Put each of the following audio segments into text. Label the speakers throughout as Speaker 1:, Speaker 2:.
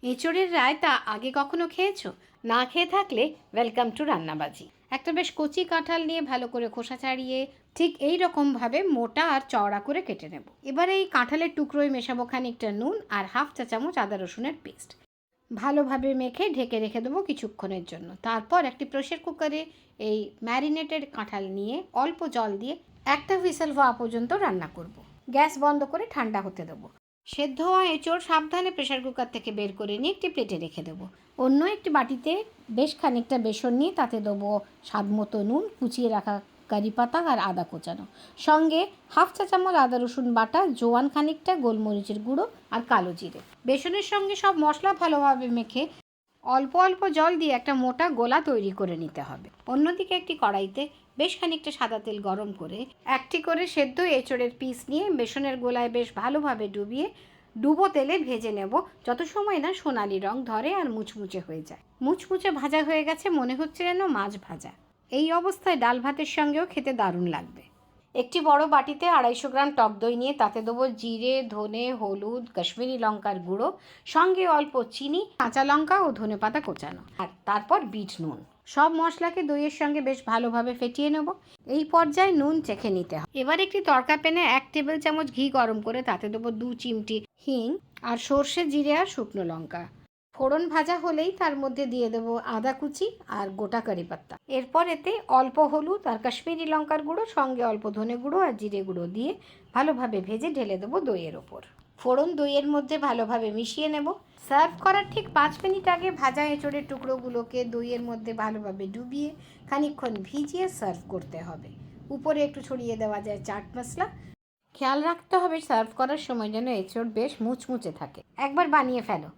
Speaker 1: এঁচোড়ের রায়তা আগে কখনো খেয়েছো? না খেয়ে থাকলে ওয়েলকাম টু রান্নাবাজি। একটা বেশ কচি কাঁঠাল নিয়ে ভালো করে খোসা ছাড়িয়ে ঠিক এই রকমভাবে মোটা আর চওড়া করে কেটে নেব। এবার এই কাঁঠালের টুকরোয় মেশাবো খানিকটা নুন আর হাফ চা চামচ আদা রসুনের পেস্ট। ভালোভাবে মেখে ঢেকে রেখে দেবো কিছুক্ষণের জন্য। তারপর একটি প্রেসার কুকারে এই ম্যারিনেটেড কাঁঠাল নিয়ে অল্প জল দিয়ে একটা হুইসেল হওয়া পর্যন্ত রান্না করব। গ্যাস বন্ধ করে ঠান্ডা হতে দেবো। সেদ্ধ হওয়া এঁচোড় সাবধানে প্রেসার কুকার থেকে বের করে নিয়ে একটি প্লেটে রেখে দেবো। অন্য একটি বাটিতে বেশ খানিকটা বেসন নিয়ে তাতে দেবো স্বাদ মতো নুন, কুচিয়ে রাখা কারি পাতা আর আদা কোচানো, সঙ্গে হাফ চা চামচ আদা রসুন বাটা, জোয়ান খানিকটা, গোলমরিচের গুঁড়ো আর কালো জিরে। বেসনের সঙ্গে সব মশলা ভালোভাবে মেখে অল্প অল্প জল দিয়ে একটা মোটা গোলা তৈরি করে নিতে হবে। অন্যদিকে একটি কড়াইতে বেশ খানিকটা সাদা তেল গরম করে একটি করে সেদ্ধ এঁচোড়ের পিস নিয়ে বেসনের গোলায় বেশ ভালোভাবে ডুবো তেলে ভেজে নেব, যত সময় না সোনালি রং ধরে আর মুচমুচে হয়ে যায়। মুচমুচে ভাজা হয়ে গেছে, মনে হচ্ছে যেন মাছ ভাজা। এই অবস্থায় ডাল ভাতের সঙ্গেও খেতে দারুণ লাগবে। একটি বড় বাটিতে 250 গ্রাম টক দই নিয়ে তাতে দেবো জিরে, ধনে, হলুদ, কাশ্মীরি লঙ্কার গুঁড়ো, সঙ্গে অল্প চিনি, কাঁচা লঙ্কা ও ধনেপাতা কোচানো, আর তারপর বিট নুন। সব মশলাকে দইয়ের সঙ্গে বেশ ভালোভাবে ফেটিয়ে নেব। এই পর্যায়ে নুন চেখে নিতে হবে। এবার একটি তড়কা প্যানে 1 টেবিল চামচ ঘি গরম করে তাতে দেবো 2 চিমটি হিং আর সর্ষে, জিরে আর শুকনো লঙ্কা। ফোড়ন ভাজা হলেই তার মধ্যে দিয়ে দেবো আদা কুচি আর গোটা কারি পাতা। এরপর এতে অল্প হলুদ আর কাশ্মীরি লঙ্কার গুঁড়ো, সঙ্গে অল্প ধনে গুঁড়ো আর জিরে গুঁড়ো দিয়ে ভালোভাবে ভেজে ঢেলে দেবো দইয়ের ওপর। ফোড়ন দইয়ের মধ্যে ভালোভাবে মিশিয়ে নেব। সার্ভ করার ঠিক 5 মিনিট আগে ভাজা এঁচোড়ের টুকরোগুলোকে দইয়ের মধ্যে ভালোভাবে ডুবিয়ে খানিকক্ষণ ভিজিয়ে সার্ভ করতে হবে। উপরে একটু ছড়িয়ে দেওয়া যায় চাট মশলা। খেয়াল রাখতে হবে সার্ভ করার সময় যেন এঁচোড় বেশ মুচমুচে থাকে। একবার বানিয়ে ফেলো,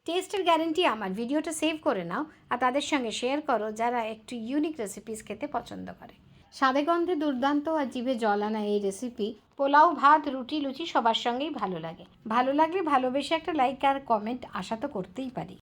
Speaker 1: টেস্টের গ্যারেন্টি আমার। ভিডিওটা সেভ করে নাও আর তাদের সঙ্গে শেয়ার করো যারা একটু ইউনিক রেসিপিস খেতে পছন্দ করে। স্বাদে গন্ধে দুর্দান্ত আর জিভে জল আনা এই রেসিপি পোলাও, ভাত, রুটি, লুচি সবার সঙ্গেই ভালো লাগে। ভালো লাগলে ভালোবেসে একটা লাইক আর কমেন্ট আশা তো করতেই পারি।